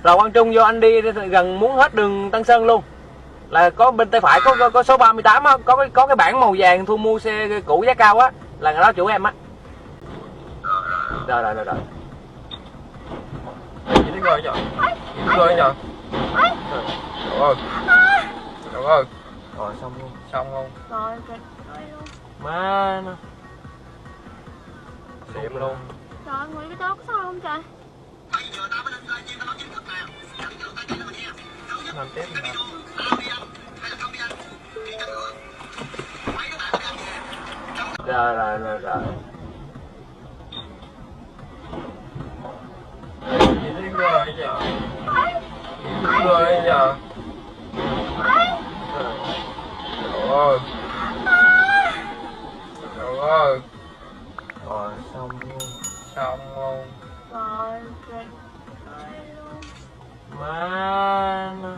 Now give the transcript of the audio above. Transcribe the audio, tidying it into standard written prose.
Rồi Quang Trung vô, anh đi gần muốn hết đường Tân Sơn luôn. Là có bên tay phải có số 38 á, có cái bảng màu vàng thu mua xe cũ giá cao á, là người đó chủ em á. Rồi. Đi rồi nhở. Rồi nhở. Rồi. Rồi. Rồi xong luôn. Xong không? Rồi kìa. Má nó Xịm luôn. Trời ơi, Nguyễn cái đó có sao không trời? Làm tiếp nè. Rồi. Đi rồi nhở. Rồi nhở. Rồi. Rồi. Rồi xong luôn. Xong không? Rồi kìa. Má nó